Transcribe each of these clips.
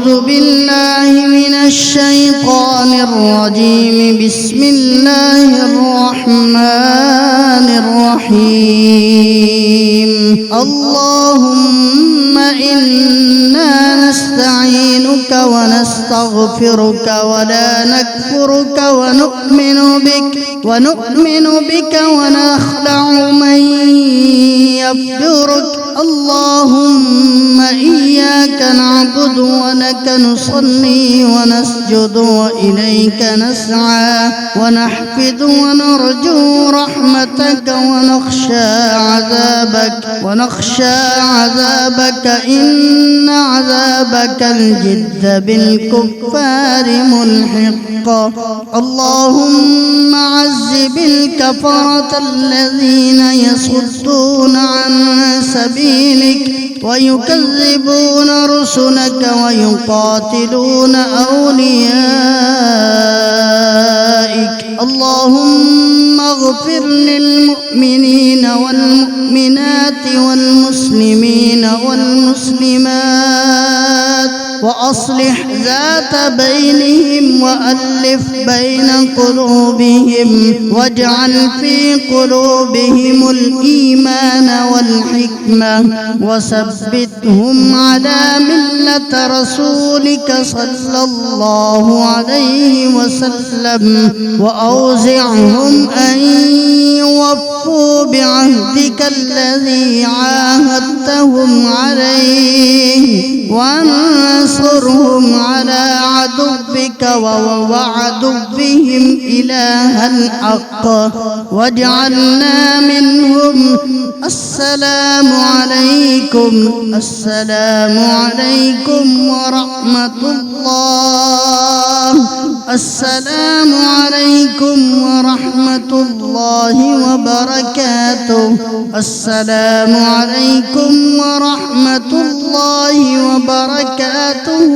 أعوذ بالله من الشيطان الرجيم. بسم الله الرحمن الرحيم. اللهم إنا نستعينك ونستغفرك ولا نكفرك ونؤمن بك ونخدع من يفجرك. اللهم إياك نعبد ولك نصلي ونسجد وإليك نسعى ونحفد ونرجو رحمتك ونخشى عذابك إن عذابك الجد بالكفار ملحق. اللهم عذب الكفرة الذين يصدون عن سبيلك ويكذبون رسلك ويقاتلون أوليائك. اللهم اغفر للمؤمنين والمؤمنات والمسلمين والمسلمات وأصلح ذات بينهم وألف بين قلوبهم واجعل في قلوبهم الإيمان والحكمة وثبتهم على ملة رسولك صلى الله عليه وسلم وأوزعهم أن يوفوا بعهدك الذي عاهدتهم عليه وانصرهم على عدوك وعدوهم إله الحق واجعلنا منهم. السلام عليكم ورحمة الله. السلام عليكم ورحمة الله وبركاته. السلام عليكم ورحمة الله وبركاته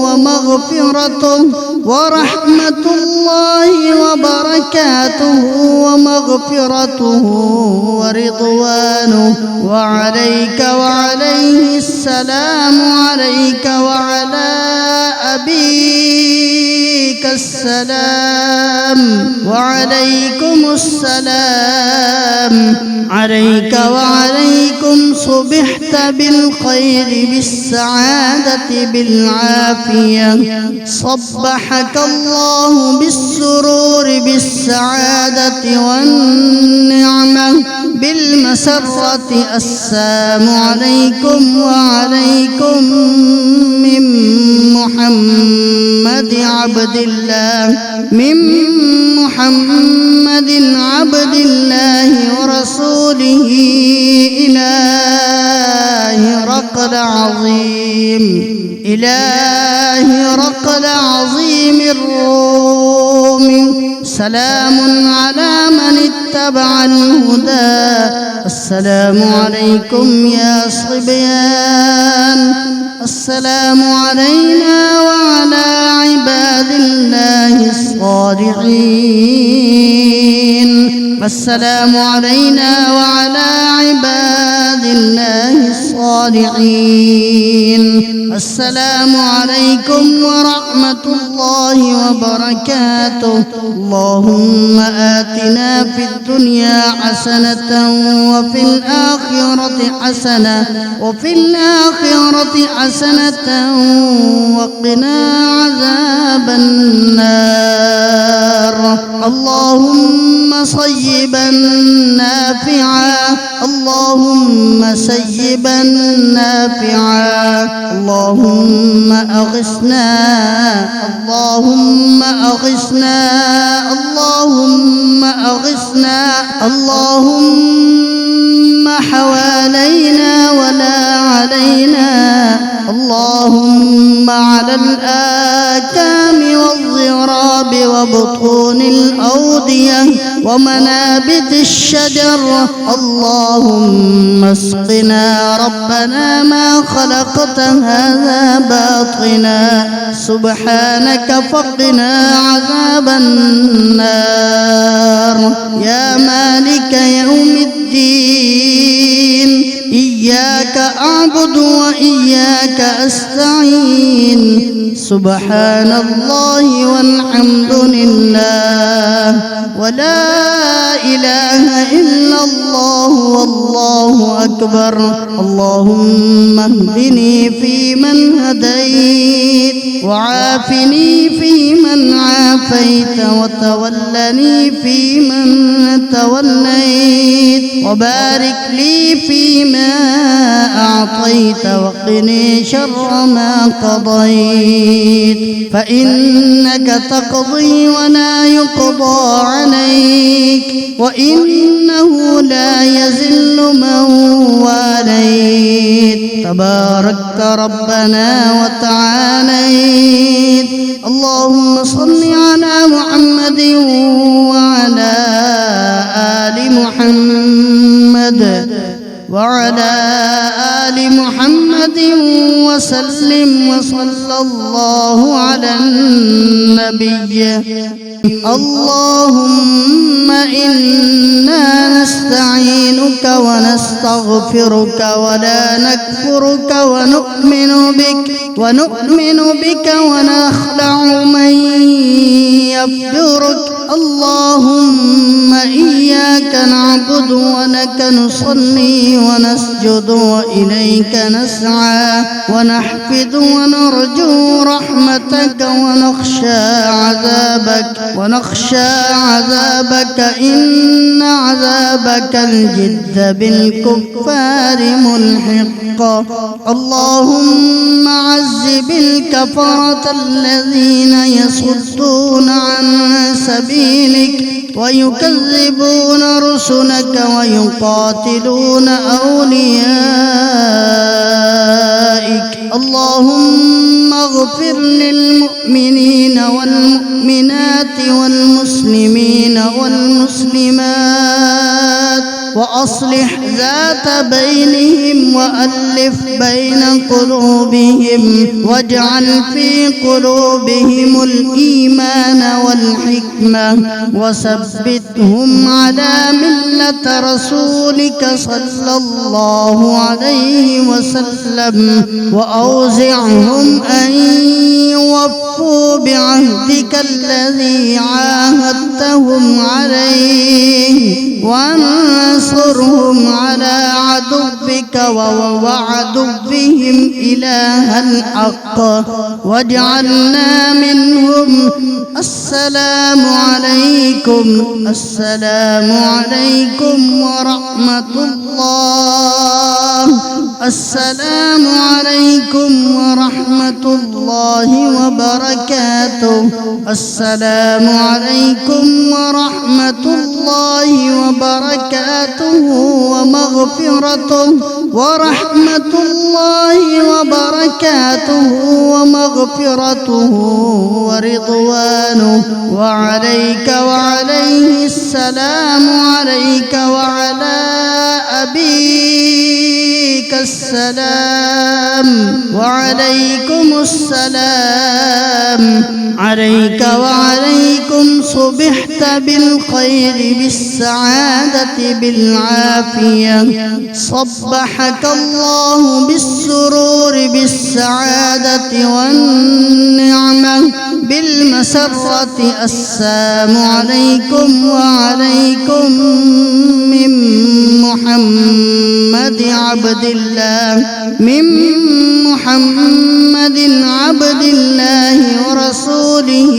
ومغفرته ورحمة الله وبركاته ومغفرته ورضوانه وعليك وعليه السلام. عليك وعلى أبيك السلام وعليكم السلام. عليك وعليكم صبحت بالخير بالسعادة بالعافية. صبحك الله بالسرور بالسعادة والنعمة بالمسرة. السلام عليكم وعليكم من محمد عبد الله ورسوله إله رقد عظيم الروم. سلام على من اتبع الهدى. السلام عليكم يا صبيان. السلام علينا وعلى عباد الله الصالحين. السلام علينا وعلى عباد الله الصالحين. السلام عليكم ورحمة الله وبركاته. اللهم آتنا في الدنيا حسنة وفي الآخرة حسنة وقنا عذاب النار. اللهم صيبا نافعا. اللهم سيبا نافعا. اللهم أغثنا. اللهم أغثنا. اللهم أغثنا. اللهم حوالينا ولا علينا. اللهم على الآكام والضراب وبطون الأودية ومنابت الشجر. اللهم اسقنا ربنا ما خلقت هذا باطلا. سبحانك فقنا عذاب النار. يا مالك يوم الدين إياك أعبد وإياك أستعين سبحان الله والحمد لله ولا إله إلا الله والله أكبر اللهم اهدني فيمن هديت وعافني فيمن عافيت وتولني فيمن توليت وبارك لي فيما أعطيت وقني شر ما قضيت فإنك تقضي ولا يقضى عليك وإنه لا يذل من واليت تباركت ربنا وتعاليت اللهم صل على محمد وعلى آل محمد وسلم وصلى الله على النبي اللهم إنا نستعينك ونستغفرك ولا نكفرك ونؤمن بك ونخلع من يفجرك اللهم إياك نعبد ولك نصلي ونسجد وإليك نسعى ونحفد ونرجو رحمتك ونخشى عذابك إن عذابك الجد بالكفار ملحق اللهم عذب الكفرة الذين يصدون عن سبيلك ويكذبون رسلك ويقاتلون أوليائك اللهم اغفر للمؤمنين والمؤمنات والمسلمين والمسلمات وأصلح ذات بينهم وألف بين قلوبهم واجعل في قلوبهم الإيمان والحكمة وثبتهم على ملة رسولك صلى الله عليه وسلم وأوزعهم أن يوفوا بعهدك الذي عاهدتهم عليه وانصرهم على عدوك وعدوهم إله الحق واجعلنا منهم السلام عليكم ورحمة الله السلام عليكم ورحمة الله وبركاته السلام عليكم ورحمة الله وبركاته ومغفرته ورحمة الله وبركاته ومغفرته ورضوانه وعليك وعليه السلام عليك وعلى أبيك السلام وعليكم السلام عليك وعليكم صبحت بالخير بالسعادة بالعافية صبحك الله بالسرور بالسعادة والنعمة بالمسرة السلام عليكم وعليكم من محمد عبد الله ورسوله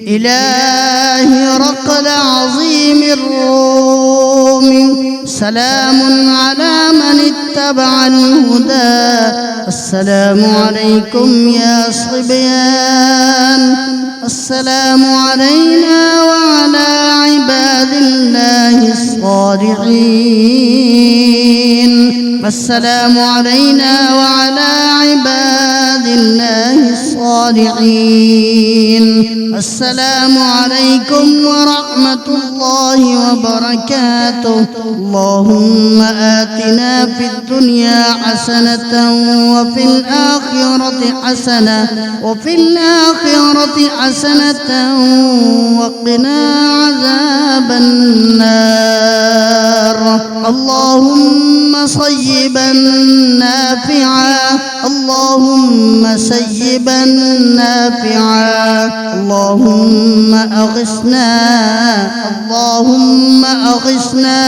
إله رق العظيم الروم سلام على من اتبع الهدى السلام عليكم يا صبيان السلام علينا وعلى عباد الله الصالحين السلام علينا وعلى عباد الله الصالحين. السلام عليكم ورحمة الله وبركاته. اللهم آتنا في الدنيا حسنة وفي الآخرة حسنة وقنا عذاب النار. اللهم صيبا نافعا، اللهم سيبا نافعا، اللهم أغثنا، اللهم أغثنا،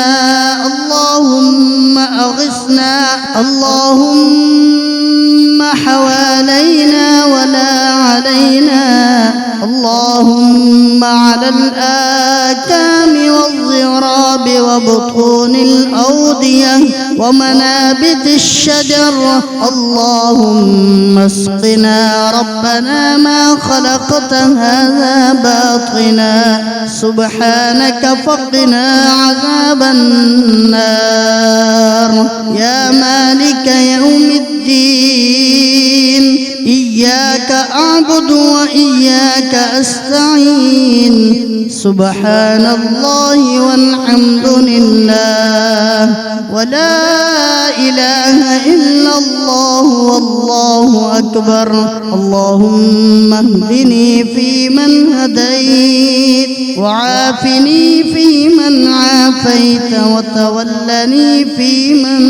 اللهم أغثنا، اللهم حوالينا ولا علينا، اللهم على الآكام والضراب وبطون الأودية ومنابت الشجر. اللهم اسقنا ربنا ما خلقت هذا باطلا، سبحانك فقنا عذاب النار. يا مالك يوم الدين إياك أعبد وإياك أستعين. سبحان الله والحمد لله ولا إله إلا الله والله أكبر. اللهم اهدني فيمن هديت، وعافني فيمن عافيت، وتولني فيمن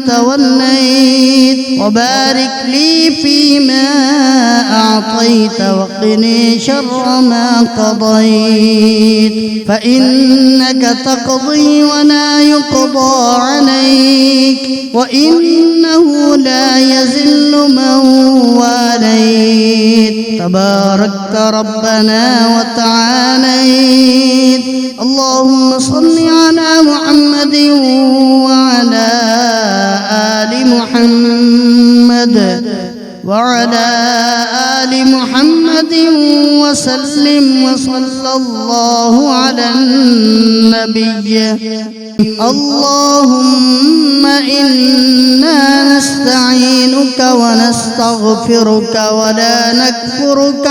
توليت، وبارك لي فيما أعطيت، وقني شر ما قضيت، فإنك تقضي ولا يقضى عليك، وإنه لا يذل من واليت. تباركت ربنا وتعاليت. اللهم صل على محمد وعلى آل محمد وسلم، وصلى الله على النبي. اللهم إنا نستعينك ونستغفرك ولا نكفرك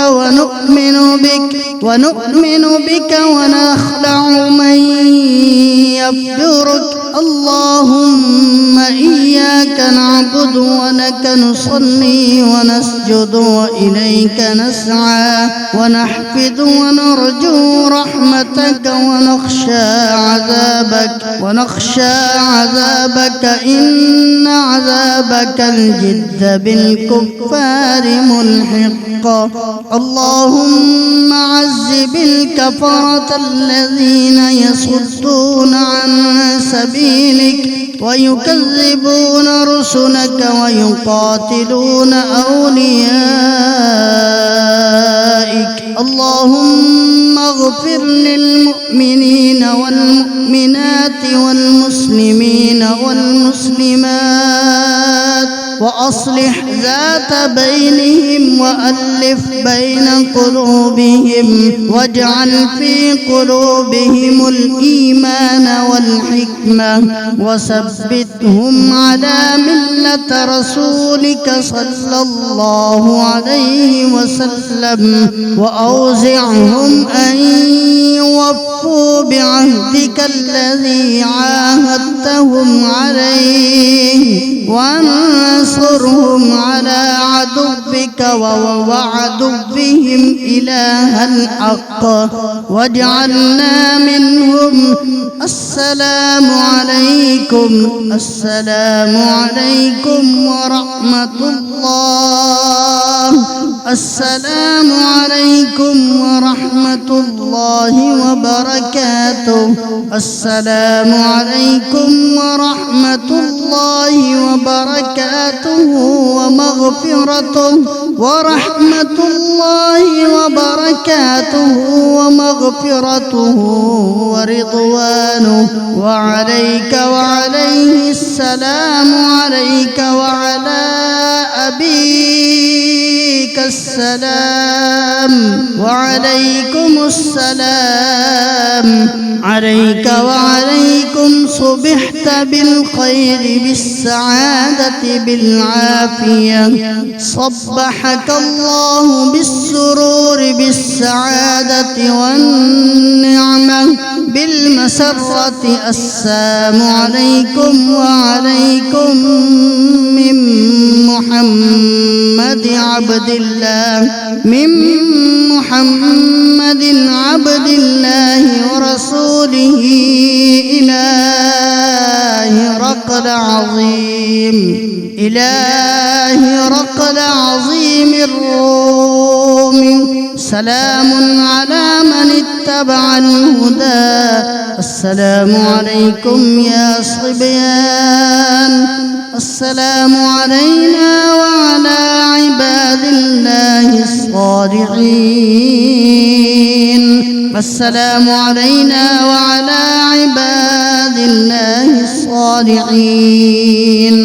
ونؤمن بك ونخلع من يفجرك. اللهم إياك نعبد ولك نصلي ونسجد وإليك نسعى ونحفد ونرجو رحمتك ونخشى عذابك إن عذابك الجد بالكفار ملحق. اللهم عذب الكفرة الذين يصدون عن سبيلك ويكذبون رسلك ويقاتلون أوليائك. اللهم اغفر للمؤمنين والمؤمنات والمسلمين والمسلمات وأصلح ذات بينهم وألف بين قلوبهم واجعل في قلوبهم الإيمان والحكمة وثبتهم على ملة رسولك صلى الله عليه وسلم. وأوزعهم أن يوفوا بعهدك الذي عاهدتهم عليه، وانصرهم على عدوك وعدوهم إله الحق واجعلنا منهم. السلام عليكم ورحمة الله. السلام عليكم ورحمة الله وبركاته. السلام عليكم ورحمة الله وبركاته ومغفرته ورحمة الله وبركاته ومغفرته ورضوانه وعليك وعليه السلام عليك وعلى أبيك السلام وعليكم السلام. عليك وعليكم صبحت بالخير بالسعادة بالعافية. صبحك الله بالسرور بالسعادة والنعمة بالمسرة. السلام عليكم وعليكم من محمد عبد الله، من محمد عبد الله ورسوله إلى هرقل عظيم، إلى هرقل عظيم الروم. سلام على من اتبع الهدى. السلام عليكم يا صبيان. السلام علينا وعلى عباد الله الصالحين. السلام علينا وعلى عباد الله الصالحين.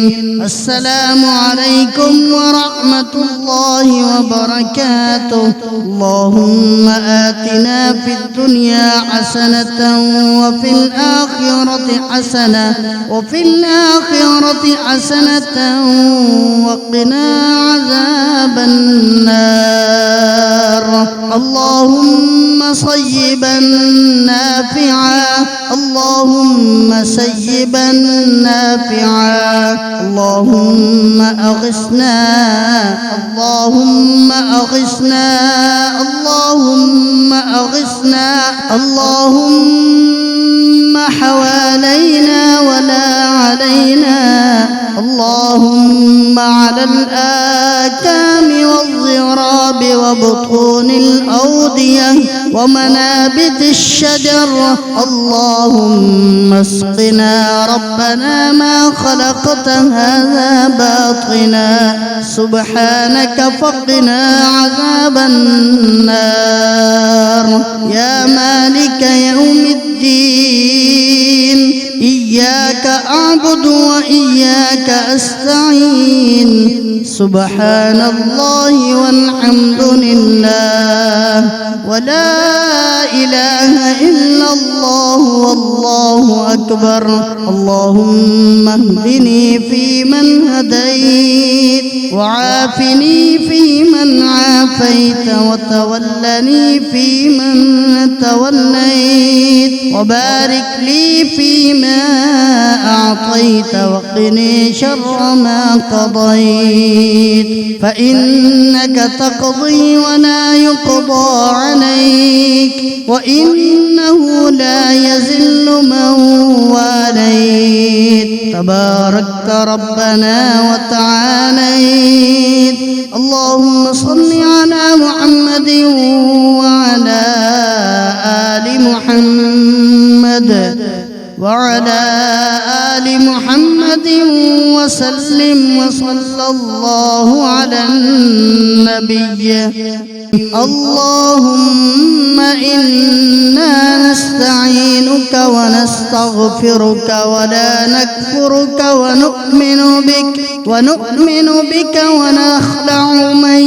السلام عليكم ورحمة الله وبركاته. اللهم آتنا في الدنيا حسنة وفي الآخرة حسنة، وفي الآخرة حسنة وقنا عذاب النار. اللهم صيبا نافعا، اللهم سيبا نافعا. اللهم أغثنا، اللهم أغثنا، اللهم أغثنا. اللهم حوالينا ولا علينا. اللهم على الآكام والضراب وبطون الأودية ومنابت الشجر. اللهم اسقنا ربنا ما خلقت هذا باطلا، سبحانك فقنا عذاب النار. يا مالك يوم الدين إياك أعبد وإياك أستعين. سبحان الله والحمد لله ولا إله إلا الله والله أكبر. اللهم اهدني فيمن هديت، وعافني فيمن عافيت، وتولني فيمن توليت، وبارك لي فيما أعطيت، وقني شر ما قضيت، فإنك تقضي ولا يقضى عليك، وإنه لا يذل من واليت. تباركت ربنا وتعاليت. اللهم صل على محمد وعلى آل محمد، وعلى آل محمد وسلم، وصلى الله على النبي. اللهم إنا نستعينك ونستغفرك ولا نكفرك ونؤمن بك ونخلع من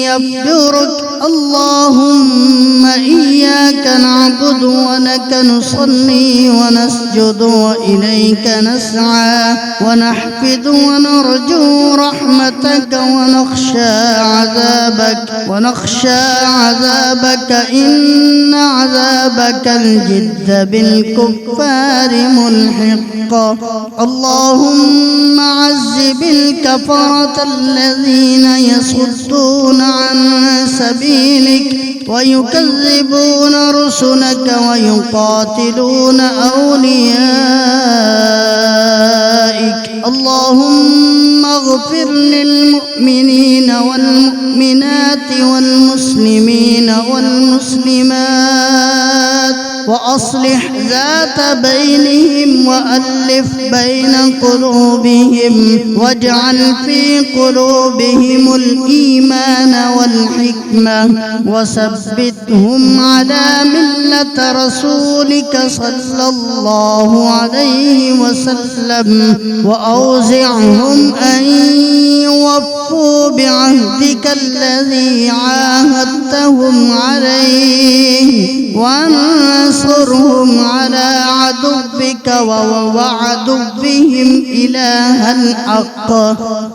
يفجرك. اللهم إياك نعبد ولك نصلي ونسجد وإليك نسعى ونحفد ونرجو رحمتك ونخشى عذابك إن عذابك الجد بالكفار ملحق. اللهم عذب الكفرة الذين يصدون عن سبيلك ويكذبون رسلك ويقاتلون أوليائك. اللهم اغفر للمؤمنين والمؤمنات والمسلمين والمسلمات وأصلح ذات بينهم وألف بين قلوبهم واجعل في قلوبهم الإيمان والحكمة وثبتهم على ملة رسولك صلى الله عليه وسلم وأوزعهم أن يوفوا بعهدك الذي عاهدتهم عليه وانصرهم على عدوك وعدوهم إله الحق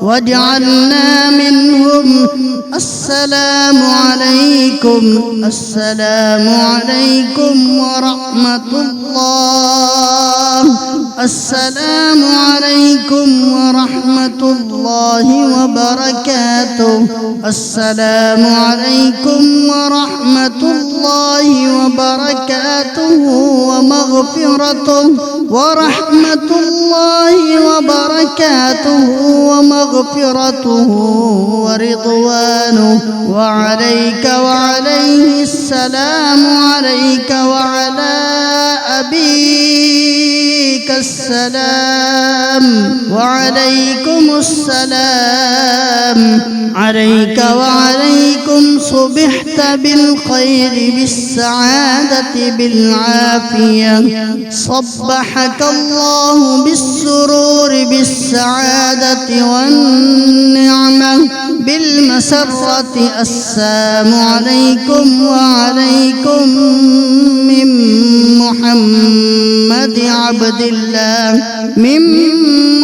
واجعلنا منهم. السلام عليكم. السلام عليكم ورحمة الله. السلام عليكم ورحمة الله وبركاته. السلام عليكم ورحمة الله وبركاته ومغفرته ورحمة الله وبركاته ومغفرته ورضوانه وعليك وعليه السلام عليك وعلى أبيك السلام وعليكم السلام عليك وعليكم صبحت بالخير بالسعادة بالعافية صبحك الله بالسرور بالسعادة والنعمة بالمسرة. السلام عليكم وعليكم من محمد عبد الله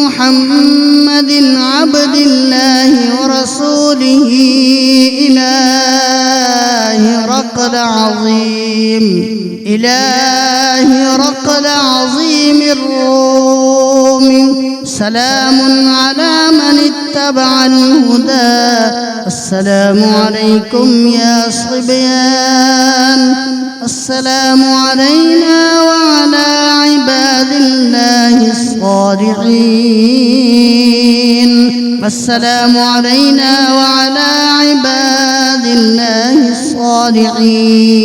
محمد عبد الله ورسوله إلى هرقل عظيم الروم. سلام على من اتبع الهدى. السلام عليكم يا صبيان. السلام علينا وعلى عباد الله الصالحين. السلام علينا وعلى عباد الله الصالحين.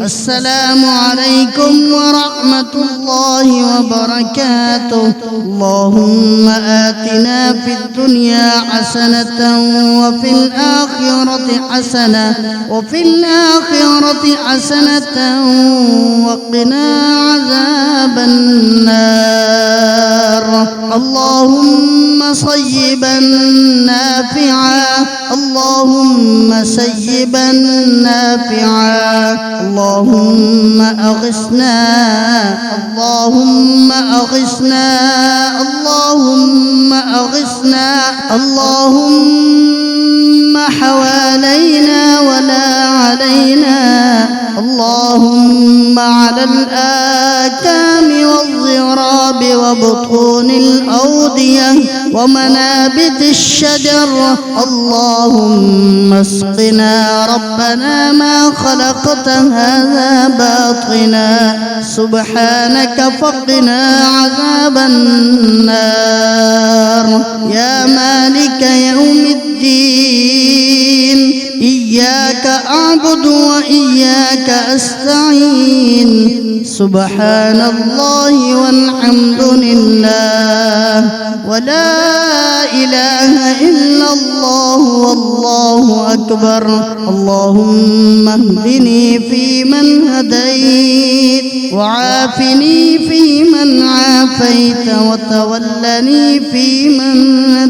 السلام عليكم ورحمة الله وبركاته. اللهم آتنا في الدنيا حسنة وفي الآخرة حسنة وقنا عذاب النار. اللهم صيبا نافعا. اللهم سيبا نافعا. اللهم أغثنا. اللهم أغثنا. اللهم أغثنا. اللهم حوالينا ولا علينا. اللهم على الآكام والضراب وبطون الأودية ومنابت الشجر. اللهم اسقنا ربنا ما خلقت هذا باطلا سبحانك فقنا عذاب النار. يا مالك يوم الدين إياك أعبد وإياك أستعين. سبحان الله والحمد لله ولا إله إلا الله والله أكبر. اللهم اهدني فيمن هديت وعافني فيمن عافيت وتولني فيمن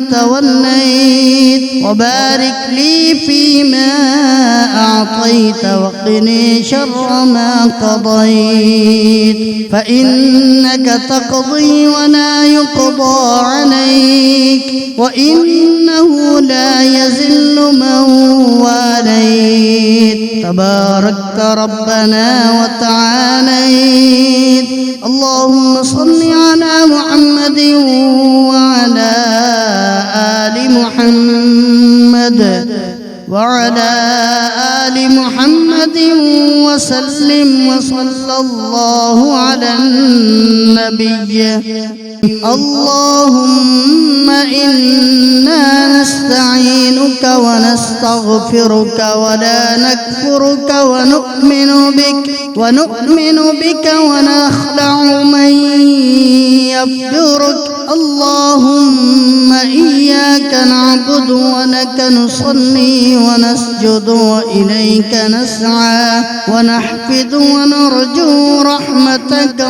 توليت وبارك لي فيما أعطيت وقني شر ما قضيت فإنك تقضي ولا يقضى عليك وإنه لا يذل من واليت. تباركت ربنا وتعاليت. اللهم صل على محمد وعلى آل محمد وسلم وصلى الله على النبي. اللهم إنا نستعينك ونستغفرك نستغفرك ولا نكفرك ونؤمن بك ونخلع من يفجرك. اللهم إياك نعبد ولك نصلي ونسجد وإليك نسعى ونحفد ونرجو رحمتك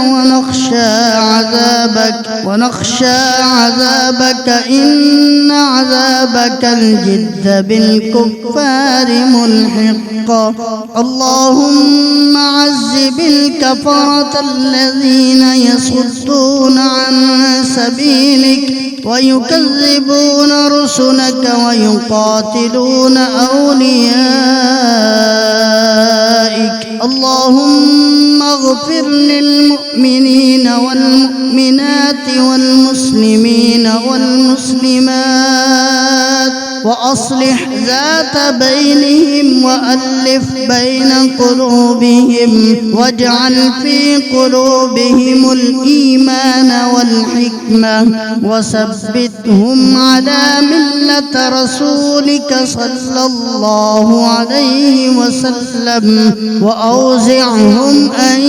ونخشى عذابك إن عذابك الجد بالكفار ملحق. اللهم عذب الكفرة الذين يصدون عن سبيلك ويكذبون رسلك ويقاتلون أوليائك. اللهم اغفر للمؤمنين والمؤمنات والمسلمين والمسلمات وأصلح ذات بينهم وألف بين قلوبهم واجعل في قلوبهم الإيمان والحكمة وثبتهم على ملة رسولك صلى الله عليه وسلم وأوزعهم أن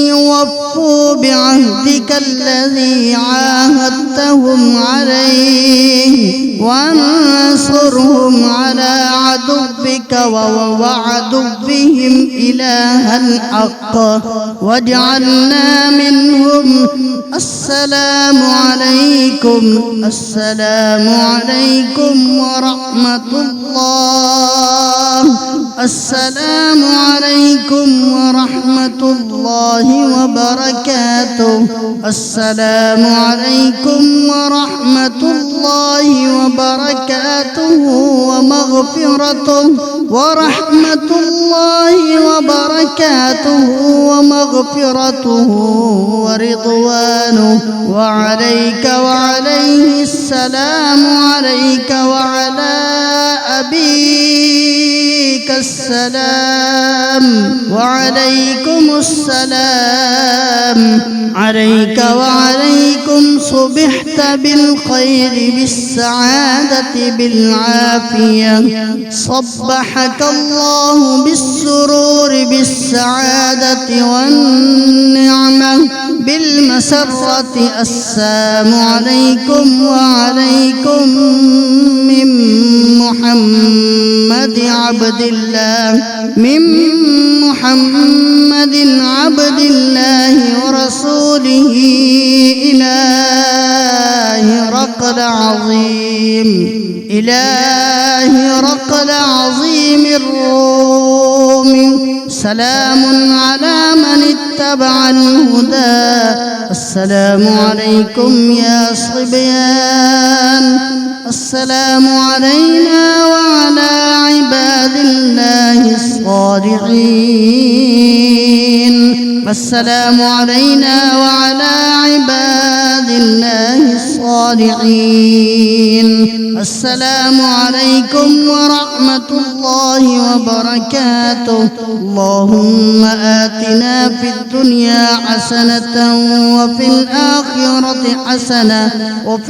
يوفوا بعهدك الذي عاهدتهم عليه وانصرهم على عدوك وعدوهم إله الحق واجعلنا منهم. السلام عليكم ورحمة الله. السلام عليكم ورحمة الله وبركاته. السلام عليكم ورحمة الله وبركاته ومغفرته ورحمة الله وبركاته ومغفرته ورضوانه وعليك وعليه السلام. عليك وعلى أبيك السلام وعليكم السلام. عليك وعليكم صبحت بالخير بالسعادة بالعافية. صبحك الله بالسرور بالسعادة والنعمة بالمسرة. السلام عليكم وعليكم من محمد عبد الله ورسوله إلى هرقل عظيم الروم. سلام على من اتبع الهدى. السلام عليكم يا صبيان. السلام علينا وعلى عباد الله الصالحين. السلام علينا وعلى عباد الله الصالحين. السلام عليكم ورحمة الله وبركاته. اللهم آتنا في الدنيا حسنة وفي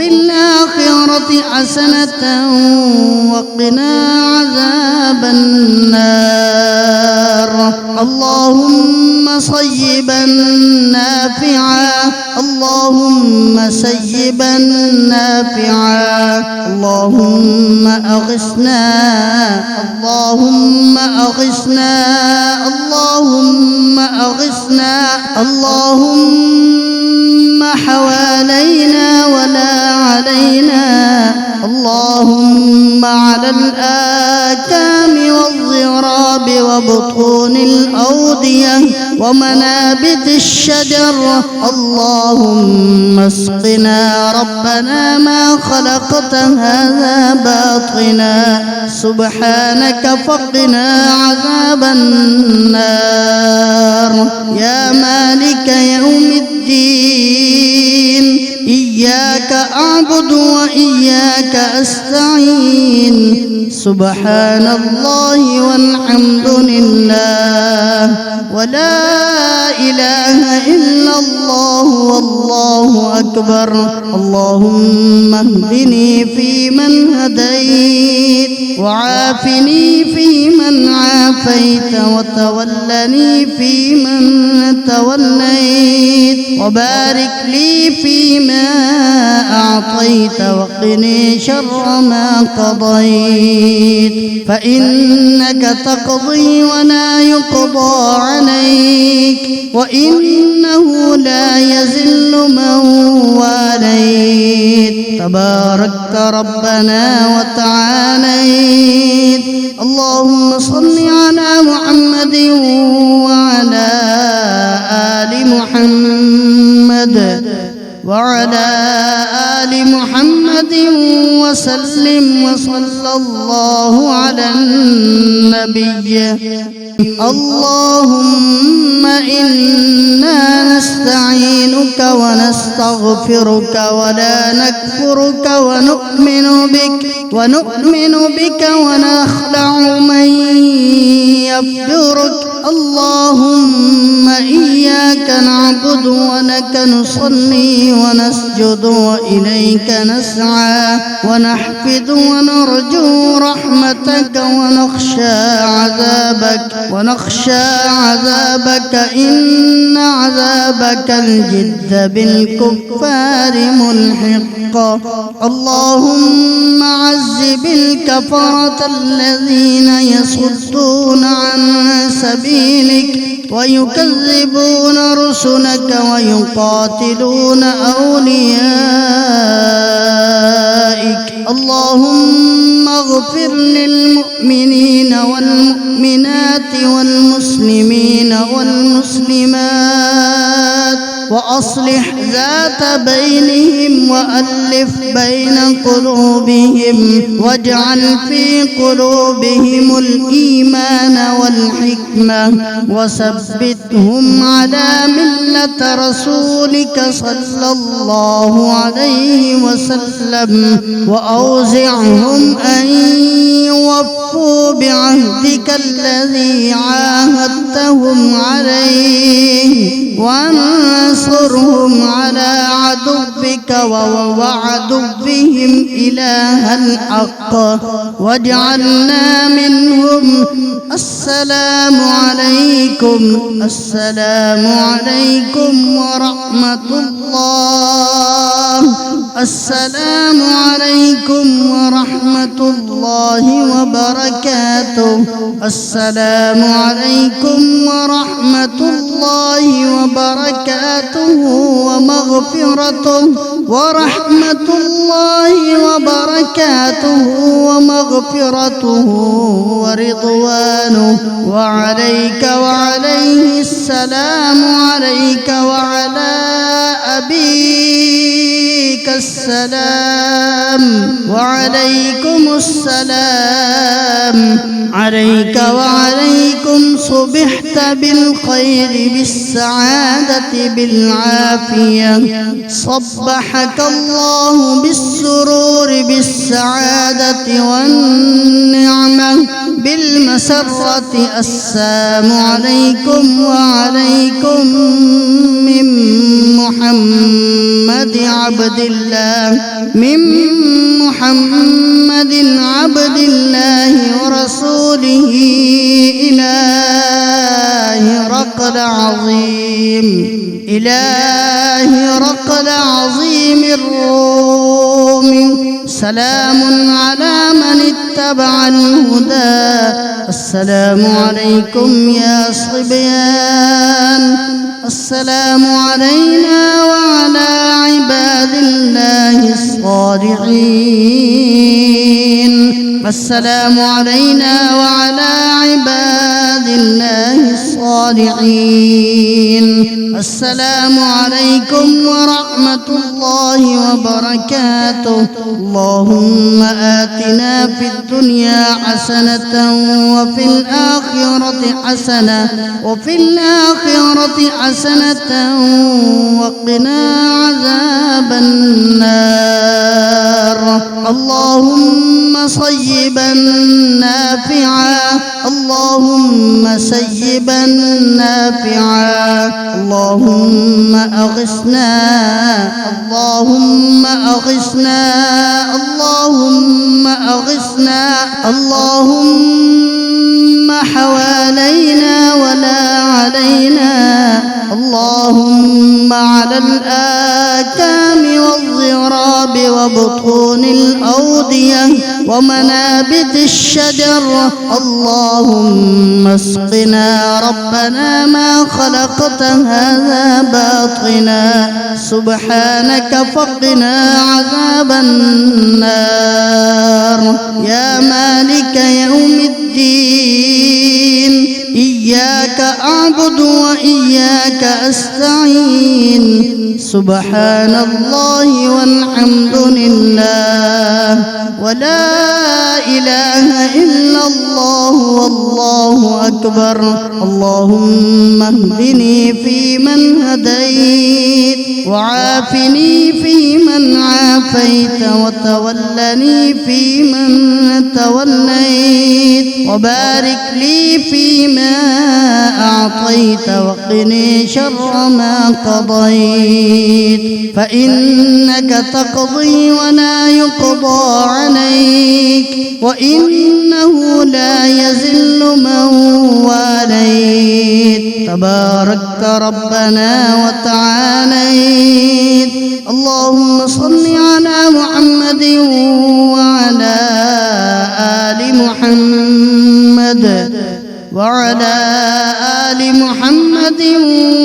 الآخرة حسنة وقنا عذاب النار. اللهم صيبا نافعا. اللهم سيبا نافعا. اللهم أغثنا. اللهم أغثنا. اللهم أغثنا. اللهم حوالينا ولا علينا. اللهم على الآكام والضراب وبطون الأودية ومنابت الشجر. اللهم اسقنا ربنا ما خلقت هذا باطلا. سبحانك فقنا عذاب النار. يا مالك يوم الدين إياك أعبد وإياك أستعين سبحان الله والحمد لله ولا إله إلا الله والله أكبر اللهم اهدني فيمن هديت وعافني فيمن عافيت وتولني فيمن توليت وبارك لي فيما أعطيت وقني شر ما قضيت فإنك تقضي ولا يقضى عليك وإنه لا يذل من واليت تباركت ربنا وتعاليت اللهم صل على محمد وعلى آل محمد وسلم وصلى الله على النبي اللهم إنا نستعينك ونستغفرك ولا نكفرك ونؤمن بك ونخلع من يفجرك اللهم إياك نعبد ولك نصلي ونسجد وإليك نسعى ونحفد ونرجو رحمتك ونخشى عذابك إن عذابك الجد بالكفار ملحق اللهم عذب الكفرة الذين يصدون عن سبيلك ويكذبون رسلك ويقاتلون أوليائك اللهم اغفر للمؤمنين والمؤمنات والمسلمين والمسلمات وأصلح ذات بينهم وألف بين قلوبهم واجعل في قلوبهم الإيمان والحكمة وثبتهم على ملة رسولك صلى الله عليه وسلم وأوزعهم أن يوفوا بعهدك الذي عاهدتهم عليه وانصرهم على عدوك وعدوهم إله الحق واجعلنا منهم السلام عليكم ورحمة الله السلام عليكم ورحمة الله وبركاته السلام عليكم ورحمة الله وبركاته ومغفرته ورحمة الله وبركاته ومغفرته ورضوانه وعليك وعليه السلام عليك وعلى أبيك السلام وعليكم السلام عليك وعليكم صبحت بالخير بالسعادة بالعافية صبحك الله بالسرور بالسعادة والنعمة بالمسرة السلام عليكم وعليكم من محمد عبد الله ورسوله إله رقل عظيم الروم سلام على من اتبع الهدى السلام عليكم يا صبيان السلام علينا وعلى عباد الله الصالحين السلام علينا وعلى عباد الله الصالحين. السلام عليكم ورحمة الله وبركاته. اللهم آتنا في الدنيا حسنة وفي الآخرة حسنة وقنا عذاب النار. اللهم صيبا نافعا، اللهم سيبا نافعا، اللهم أغثنا، اللهم أغثنا، اللهم أغثنا، اللهم حوالينا ولا علينا، اللهم على الآكام والضراب وبطون الأودية ومنابت الشجر. اللهم اسقنا ربنا ما خلقت هذا باطلا، سبحانك فقنا عذاب النار. يا مالك يوم الدين، إياك أعبد وإياك أستعين. سبحان الله والحمد لله ولا إله إلا الله والله أكبر. اللهم اهدني فيمن هديت، وعافني فيمن عافيت، وتولني فيمن توليت، وبارك لي فيما أعطيت، وقني شر ما قضيت، فإنك تقضي ولا يقضى عليك، وإنه لا يذل من واليت. تباركت ربنا وتعاليت. اللهم صل على محمد وعلى آل محمد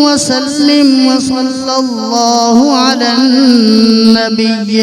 وسلم، وصلى الله على النبي.